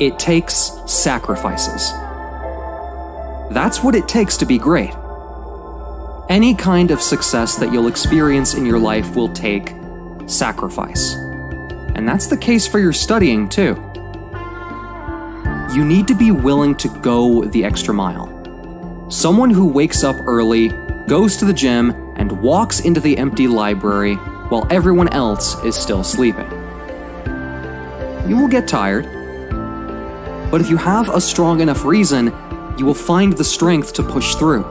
It takes sacrifices. That's what it takes to be great. Any kind of success that you'll experience in your life will take sacrifice. And that's the case for your studying too. You need to be willing to go the extra mile. Someone who wakes up early, goes to the gym, and walks into the empty library while everyone else is still sleeping. You will get tired, but if you have a strong enough reason, you will find the strength to push through.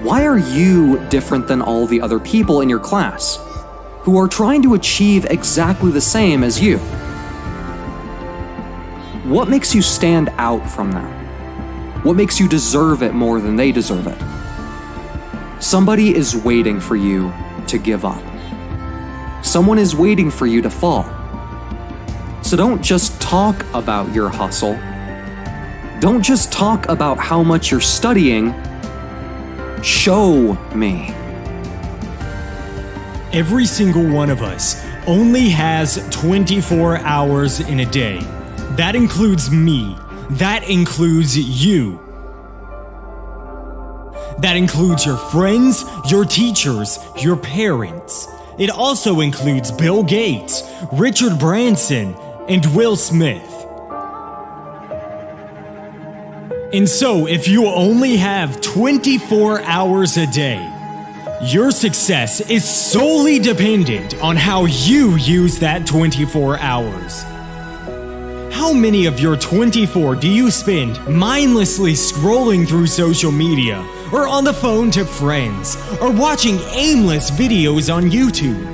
Why are you different than all the other people in your class who are trying to achieve exactly the same as you? What makes you stand out from them? What makes you deserve it more than they deserve it? Somebody is waiting for you to give up. Someone is waiting for you to fall. So don't just talk about your hustle. Don't just talk about how much you're studying. Show me. Every single one of us only has 24 hours in a day. That includes me. That includes you. That includes your friends, your teachers, your parents. It also includes Bill Gates, Richard Branson, and Will Smith. And so, if you only have 24 hours a day, your success is solely dependent on how you use that 24 hours. How many of your 24 do you spend mindlessly scrolling through social media, or on the phone to friends, or watching aimless videos on YouTube?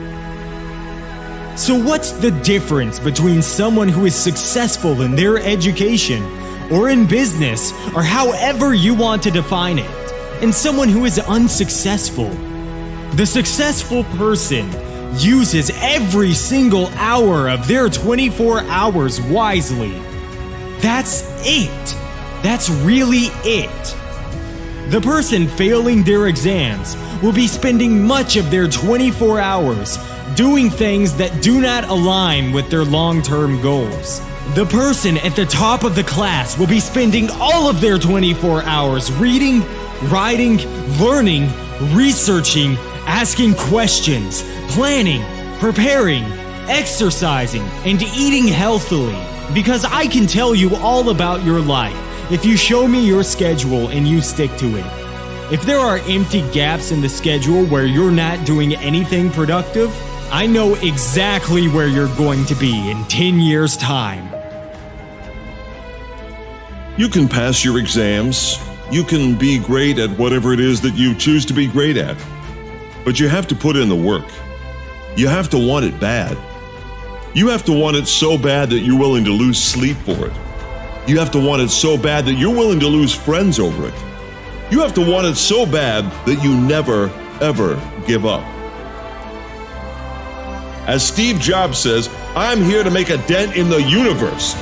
So what's the difference between someone who is successful in their education, or in business, or however you want to define it, and someone who is unsuccessful? The successful person uses every single hour of their 24 hours wisely. That's it. That's really it. The person failing their exams will be spending much of their 24 hours doing things that do not align with their long-term goals. The person at the top of the class will be spending all of their 24 hours reading, writing, learning, researching, asking questions, planning, preparing, exercising, and eating healthily. Because I can tell you all about your life if you show me your schedule and you stick to it. If there are empty gaps in the schedule where you're not doing anything productive, I know exactly where you're going to be in 10 years' time. You can pass your exams. You can be great at whatever it is that you choose to be great at. But you have to put in the work. You have to want it bad. You have to want it so bad that you're willing to lose sleep for it. You have to want it so bad that you're willing to lose friends over it. You have to want it so bad that you never, ever give up. As Steve Jobs says, I'm here to make a dent in the universe.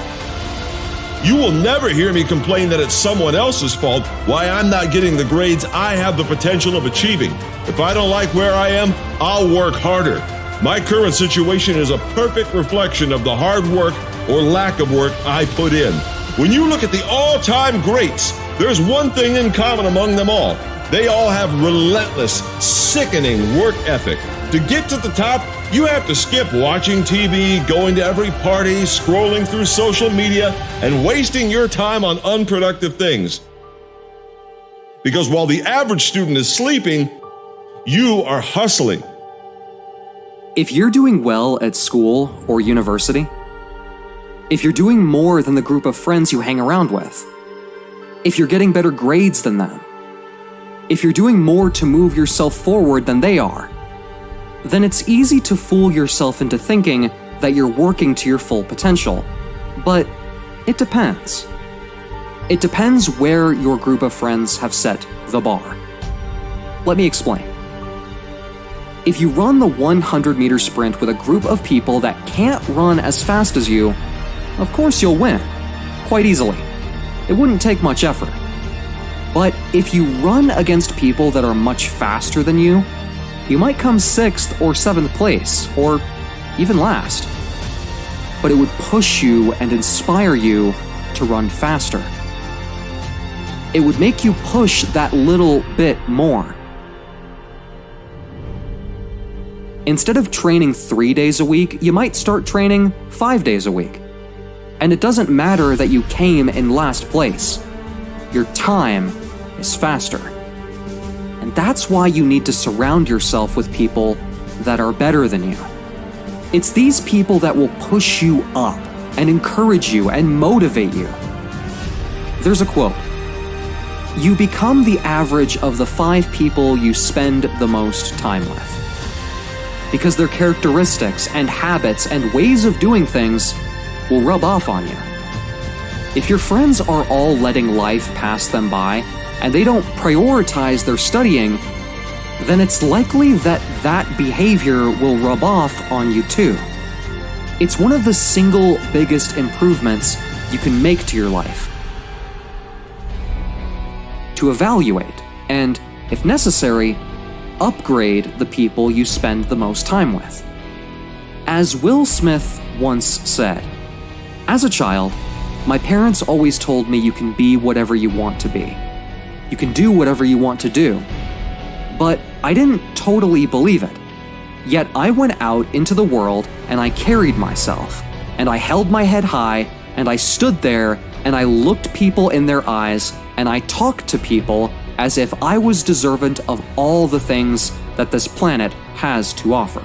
You will never hear me complain that it's someone else's fault why I'm not getting the grades I have the potential of achieving. If I don't like where I am, I'll work harder. My current situation is a perfect reflection of the hard work or lack of work I put in. When you look at the all-time greats, there's one thing in common among them all. They all have relentless, sickening work ethic. To get to the top, you have to skip watching TV, going to every party, scrolling through social media, and wasting your time on unproductive things. Because while the average student is sleeping, you are hustling. If you're doing well at school or university, if you're doing more than the group of friends you hang around with, if you're getting better grades than them, if you're doing more to move yourself forward than they are, then it's easy to fool yourself into thinking that you're working to your full potential. But it depends. It depends where your group of friends have set the bar. Let me explain. If you run the 100-meter sprint with a group of people that can't run as fast as you, of course you'll win, quite easily. It wouldn't take much effort. But if you run against people that are much faster than you might come 6th or 7th place, or even last. but it would push you and inspire you to run faster. It would make you push that little bit more. Instead of training 3 days a week, you might start training 5 days a week. And it doesn't matter that you came in last place. Your time is faster. And that's why you need to surround yourself with people that are better than you. It's these people that will push you up and encourage you and motivate you. There's a quote: "You become the average of the 5 people you spend the most time with." Because their characteristics and habits and ways of doing things will rub off on you. If your friends are all letting life pass them by and they don't prioritize their studying, then it's likely that that behavior will rub off on you too. It's one of the single biggest improvements you can make to your life. To evaluate and, if necessary, upgrade the people you spend the most time with. As Will Smith once said, "As a child, my parents always told me you can be whatever you want to be. You can do whatever you want to do." But I didn't totally believe it. Yet I went out into the world and I carried myself, and I held my head high, and I stood there and I looked people in their eyes, and I talked to people as if I was deserving of all the things that this planet has to offer.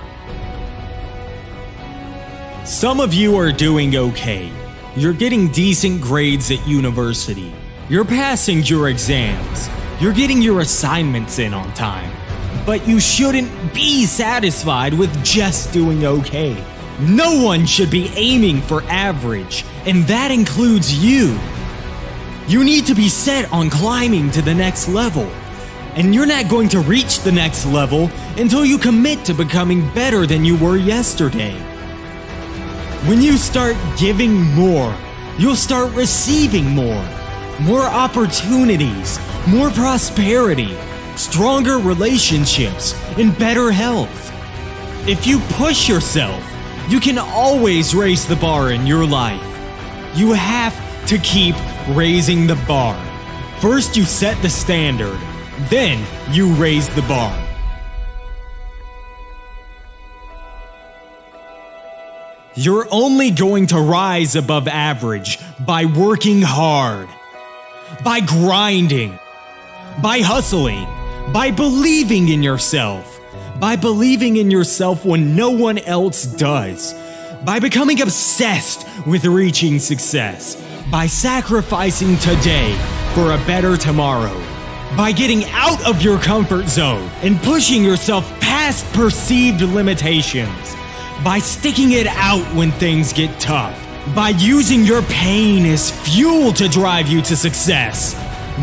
Some of you are doing okay. You're getting decent grades at university. You're passing your exams. You're getting your assignments in on time. But you shouldn't be satisfied with just doing okay. No one should be aiming for average, and that includes you. You need to be set on climbing to the next level. And you're not going to reach the next level until you commit to becoming better than you were yesterday. When you start giving more, you'll start receiving more. More opportunities, more prosperity, stronger relationships, and better health. If you push yourself, you can always raise the bar in your life. You have to keep raising the bar. First you set the standard, then you raise the bar. You're only going to rise above average by working hard, by grinding, by hustling, by believing in yourself, by believing in yourself when no one else does, by becoming obsessed with reaching success, by sacrificing today for a better tomorrow, by getting out of your comfort zone and pushing yourself past perceived limitations, by sticking it out when things get tough, by using your pain as fuel to drive you to success,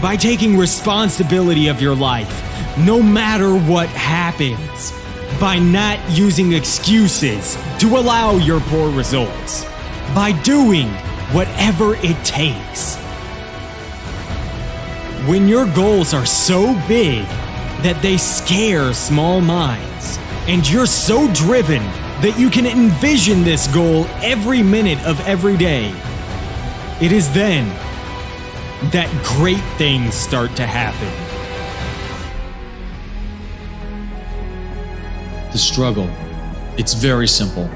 by taking responsibility of your life, no matter what happens, by not using excuses to allow your poor results, by doing whatever it takes. When your goals are so big that they scare small minds, and you're so driven that you can envision this goal every minute of every day, it is then that great things start to happen. The struggle. It's very simple.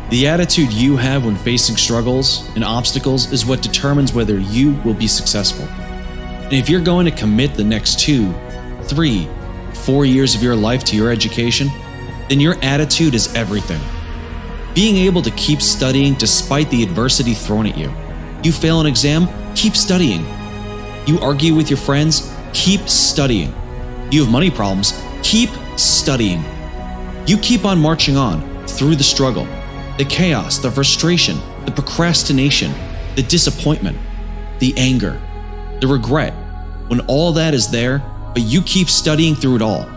The attitude you have when facing struggles and obstacles is what determines whether you will be successful. And if you're going to commit the next 2, 3, 4 years of your life to your education, then your attitude is everything. Being able to keep studying despite the adversity thrown at you. You fail an exam, keep studying. You argue with your friends, keep studying. You have money problems, keep studying. You keep on marching on through the struggle, the chaos, the frustration, the procrastination, the disappointment, the anger, the regret. When all that is there, but you keep studying through it all,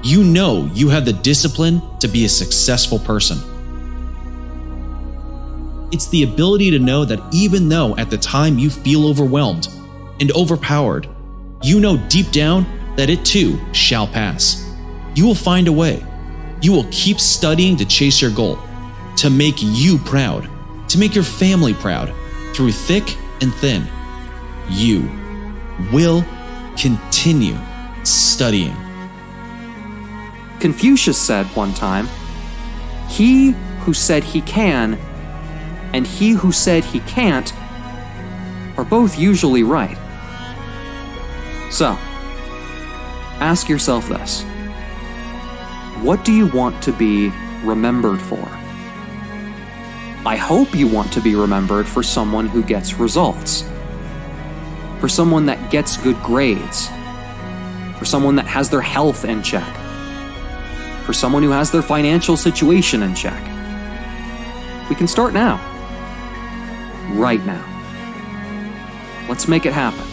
you know you have the discipline to be a successful person. It's the ability to know that even though at the time you feel overwhelmed and overpowered, you know deep down that it too shall pass. You will find a way. You will keep studying to chase your goal, to make you proud, to make your family proud through thick and thin. You will continue studying. Confucius said one time, "He who said he can and he who said he can't are both usually right." So, ask yourself this. What do you want to be remembered for? I hope you want to be remembered for someone who gets results, for someone that gets good grades, for someone that has their health in check, for someone who has their financial situation in check. We can start now. Right now. Let's make it happen.